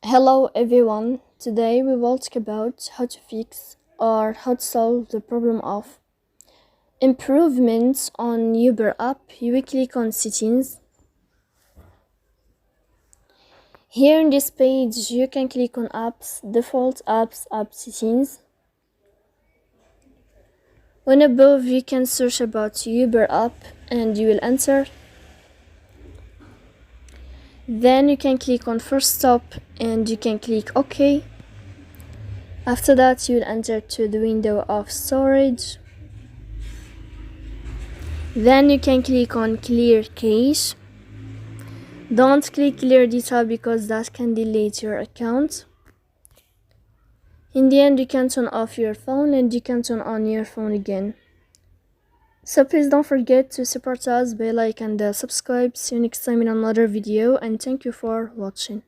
Hello everyone, today we will talk about how to fix or how to solve the problem of improvements on Uber app. You will click on settings. Here in this page you can click on apps, default apps, app settings. When above you can search about Uber app and you will enter. Then you can click on first stop and you can click OK. After that you will enter to the window of storage. Then you can click on clear cache. Don't click clear data because that can delete your account. In the end you can turn off your phone and you can turn on your phone again. So please don't forget to support us by like and subscribe. See you next time in another video and thank you for watching.